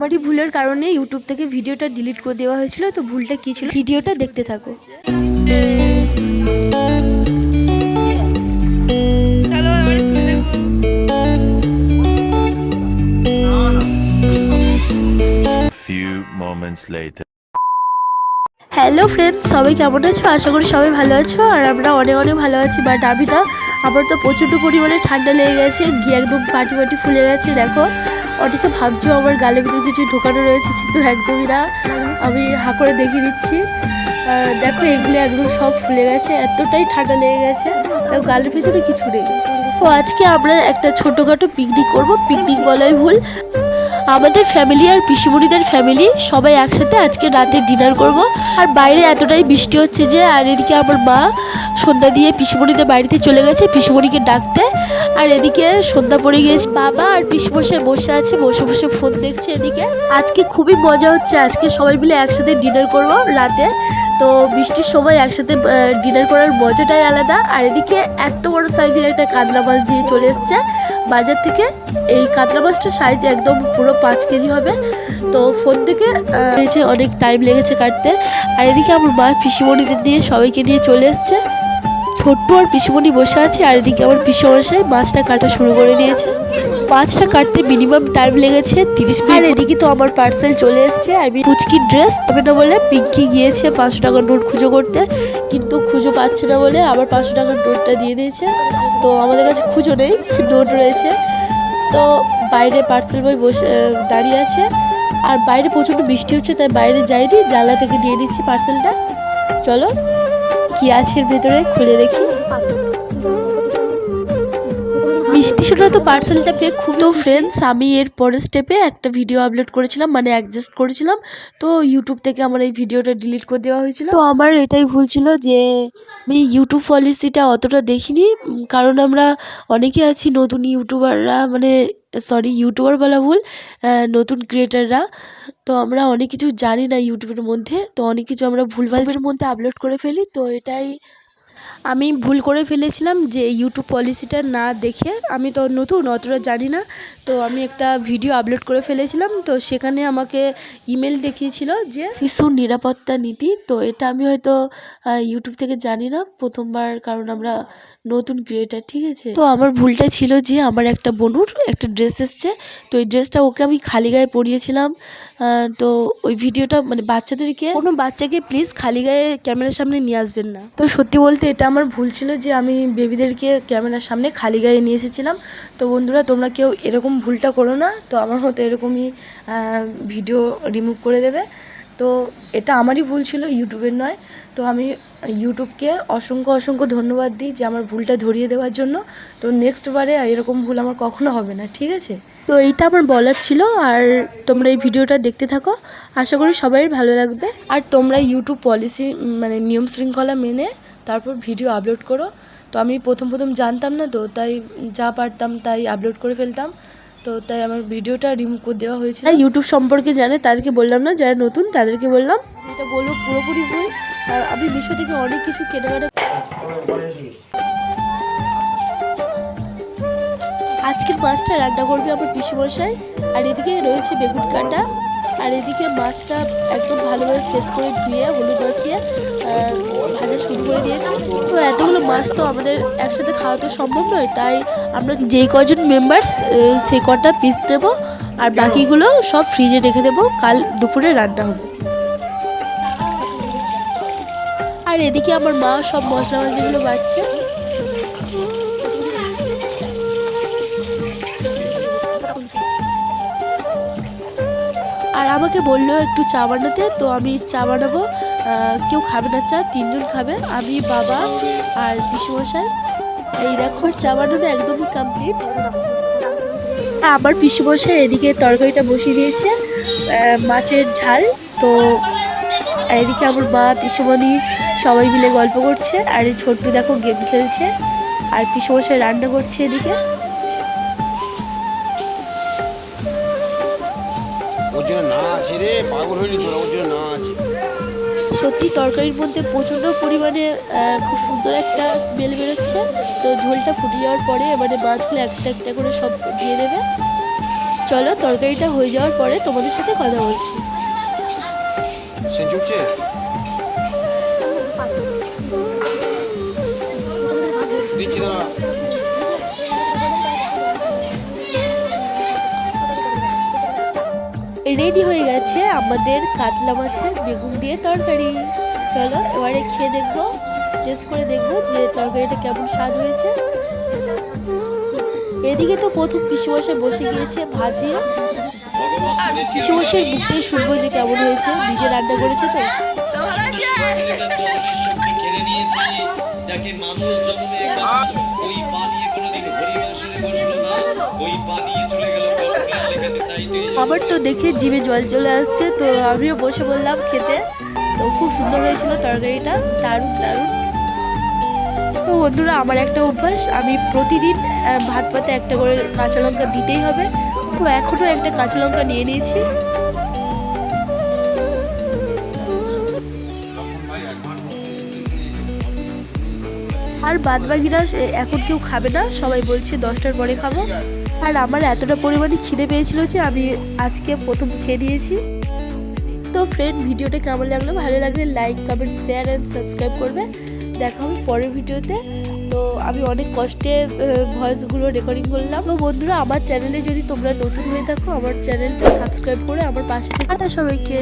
আমারই ভুলের কারণে ইউটিউব থেকে ভিডিওটা ডিলিট করে দেওয়া হয়েছিল। তো ভুলটা কী ছিল ভিডিওটা দেখতে থাকো। হ্যালো ফ্রেন্ডস, সবাই কেমন আছো? আশা করি সবাই ভালো আছো। আর আমরা অনেক অনেক ভালো আছি। বাট আমি না, আমার তো প্রচণ্ড পরিমাণে ঠান্ডা লেগে গেছে, গিয়ে একদম পাটি ফুলে গেছে। দেখো, অনেকে ভাবছো আমার গালের ভিতর কিছু ঢোকানো রয়েছে, কিন্তু একদমই না। আমি হা করে দেখিয়ে দিচ্ছি। দেখো, এগুলো একদম সব ফুলে গেছে, এতটাই ঠান্ডা লেগে গেছে। দেখো, গালের ভিতরে কিছু নেই। তো আজকে আমরা একটা ছোটোখাটো পিকনিক করবো। পিকনিক বলাই ভুল, আমাদের ফ্যামিলি আর পিসিমণিদের ফ্যামিলি সবাই একসাথে আজকে রাতে ডিনার করব। আর বাইরে এতটাই বৃষ্টি হচ্ছে যে, আর এদিকে আমার মা সন্ধ্যা দিয়ে পিসিমণিদের বাড়িতে চলে গেছে পিসিমণিকে ডাকতে। আর এদিকে সন্ধ্যা পড়ে গিয়েছে, বাবা আর পিসিমশাই বসে আছে, বসে বসে ফোন দেখছে। এদিকে আজকে খুবই মজা হচ্ছে, আজকে সবাই মিলে একসাথে ডিনার করব রাতে। তো বৃষ্টির সময় একসাথে ডিনার করার মজাটাই আলাদা। আর এদিকে এত বড় সাইজের একটা কাতলা মাছ দিয়ে চলে এসছে বাজার থেকে। এই কাতলা মাছটার সাইজ একদম পুরো 5 কেজি হবে। তো ফোন থেকে অনেক টাইম লেগেছে কাটতে। আর এদিকে আমার মা পিসিমণিদের নিয়ে সবাইকে নিয়ে চলে এসছে। ছোট্ট আর পিসিমণি বসে আছে, আর এদিকে আমার পিসিমশাই মাছটা কাটা শুরু করে দিয়েছে। মাছটা কাটতে মিনিমাম টাইম লেগেছে 30 মিনিট। আর এদিকে তো আমার পার্সেল চলে এসছে। আমি পুচকির ড্রেস হবে না বলে পিঙ্কি গিয়েছে 500 টাকার নোট খুঁজো করতে, কিন্তু খুঁজো পাচ্ছে না বলে আবার 500 টাকার নোটটা দিয়ে দিয়েছে। তো আমাদের কাছে খুঁজো নেই, নোট রয়েছে। তো বাইরে পার্সেল বয় বসে দাঁড়িয়ে আছে। আর বাইরে প্রচণ্ড বৃষ্টি হচ্ছে, তাই বাইরে যাইনি, জানলা থেকে নিয়ে নিচ্ছি পার্সেলটা। চলো, কি আছে এর ভেতরে খুলে দেখি। মিষ্টি শোনা তো পার্সেলটা পেয়ে খুব। তো ফ্রেন্ডস, আমি এর পরের স্টেপে একটা ভিডিও আপলোড করেছিলাম, মানে অ্যাডজাস্ট করেছিলাম। তো ইউটিউব থেকে আমার এই ভিডিওটা ডিলিট করে দেওয়া হয়েছিল। তো আমার এটাই ভুল ছিল যে আমি ইউটিউব পলিসিটা অতটা দেখিনি। কারণ আমরা অনেকে আছি নতুন ইউটিউবাররা, মানে সরি, ইউটিউবার বলা ভুল, নতুন ক্রিয়েটাররা। তো আমরা অনেক কিছু জানি না ইউটিউবের মধ্যে, তো অনেক কিছু আমরা ভুলভালের মধ্যে আপলোড করে ফেলি। তো এটাই আমি ভুল করে ফেলেছিলাম যে ইউটিউব পলিসিটা না দেখে, আমি তো নতুন, অতটা জানি না। তো আমি একটা ভিডিও আপলোড করে ফেলেছিলাম। তো সেখানে আমাকে ইমেল দেখিয়েছিল যে শিশু নিরাপত্তা নীতি। তো এটা আমি হয়তো ইউটিউব থেকে জানি না প্রথমবার, কারণ আমরা নতুন ক্রিয়েটার, ঠিক আছে। তো আমার ভুলটা ছিল যে আমার একটা বোনুর একটা ড্রেস এসছে, তো এই ড্রেসটা ওকে আমি খালি গায়ে পরিয়েছিলাম। তো ওই ভিডিওটা, মানে বাচ্চাদেরকে, কোনো বাচ্চাকে প্লিজ খালি গায়ে ক্যামেরার সামনে নিয়ে আসবেন না। তো সত্যি বলতে এটা আমার ভুল ছিল যে আমি বেবিদেরকে ক্যামেরার সামনে খালি গায়ে নিয়ে এসেছিলাম। তো বন্ধুরা, তোমরা কেউ এরকম ভুলটা করো না। তো আমার হয়তো এরকমই ভিডিও রিমুভ করে দেবে। তো এটা আমারই ভুল ছিল, ইউটিউবের নয়। তো আমি ইউটিউবকে অসংখ্য ধন্যবাদ দিই যে আমার ভুলটা ধরিয়ে দেওয়ার জন্য। তো নেক্সট বারে এরকম ভুল আমার কখনো হবে না, ঠিক আছে। তো এইটা আমার বলার ছিল। আর তোমরা এই ভিডিওটা দেখতে থাকো, আশা করি সবাই ভালো লাগবে। আর তোমরা ইউটিউব পলিসি, মানে নিয়ম শৃঙ্খলা মেনে তারপর ভিডিও আপলোড করো। তো আমি প্রথম জানতাম না, তো তাই যা পারতাম তাই আপলোড করে ফেলতাম। তো তাই আমার ভিডিওটা রিমুভ করে দেওয়া হয়েছিল। ইউটিউব সম্পর্কে জানে তাদেরকে বললাম না, যারা নতুন তাদেরকে বললাম। এটা বলবো পুরোপুরি ভুল। আমি মিশো থেকে অনেক কিছু কেনাকাটা। আজকের মাছটা রান্না করবে আমার পিসিমশাই। আর এদিকে রয়েছে বেগুন কাটা। আর এদিকে মাছটা একদম ভালোভাবে ফ্রেশ করে ধুয়ে হলুদ মাখিয়ে ভাজা শুরু করে দিয়েছি। তো এতগুলো মাছ তো আমাদের একসাথে খাওয়া তো সম্ভব নয়, তাই আমরা যেই কজন মেম্বার্স সেই কটা পিস দেবো। আর বাকিগুলো সব ফ্রিজে রেখে দেবো, কাল দুপুরে রান্না হবে। আর এদিকে আমার মা সব মশলা মশলাগুলো বাটছে। আর আমাকে বললো একটু চা বানাতে, তো আমি চা বানাবো। কেউ খাবে না চা, 3 জন খাবে, আমি, বাবা আর পিসিমশাই। এই দেখো, চা বানানো একদমই কমপ্লিট। আমার পিসিমশাই এদিকে তরকারিটা বসিয়ে দিয়েছে, মাছের ঝাল। তো এদিকে আমার মা, পিসিমণি সবাই মিলে গল্প করছে। আর এই ছোট্ট দেখো গেম খেলছে। আর পিসিমশাই রান্না করছে এদিকে। সত্যি তরকারির মধ্যে প্রচণ্ড পরিমাণে খুব সুন্দর একটা স্মেল বেরোচ্ছে। তো ঝোলটা ফুটে যাওয়ার পরে এবারে মাছগুলো একটা একটা করে সব দিয়ে দেবে। চলো তরকারিটা হয়ে যাওয়ার পরে তোমাদের সাথে কথা বলছি। রেডি হয়ে গেছে আমাদের কাতলা মাছের বেগুন দিয়ে তরকারি। চলো এবারে খেয়ে দেখবো, টেস্ট করে দেখবো যে তরকারিটা কেমন স্বাদ হয়েছে। এদিকে তো প্রথম পিসিমশাই বসে গিয়েছে ভাত দিয়ে। পিসিমশাইয়ের মুখ দিয়ে শুনবো যে কেমন হয়েছে, নিজে রান্না করেছে তো। আমার তো দেখে জিভে জল চলে আসছে, তো আমিও বসে বললাম খেতে। তো খুব সুন্দর হয়েছিল তরকারিটা, দারুণ দারুণ। তো বন্ধুরা আমার একটা অভ্যাস, আমি প্রতিদিন ভাত পাতে একটা করে কাঁচা লঙ্কা দিতেই হবে। তো এখনও একটা কাঁচা লঙ্কা নিয়ে নিয়েছি। আর বাদবাকিরা এখন কেউ খাবে না, সবাই বলছে 10টার পরে খাবো। আর আমার এতটা পরিমাণে খিদে পেয়েছিল যে আমি আজকে প্রথম খেয়ে দিয়েছি। তো ফ্রেন্ড, ভিডিওটা কেমন লাগলো? ভালো লাগলে like, comment, share and subscribe করবে। দেখা হবে পরের ভিডিওতে। তো আমি অনেক কষ্টে ভয়েসগুলো রেকর্ডিং করলাম। তো বন্ধুরা, আমার চ্যানেলে যদি তোমরা নতুন হয়ে থাকো, আমার চ্যানেলটা সাবস্ক্রাইব করে আমার পাশে থেকে। সবাইকে।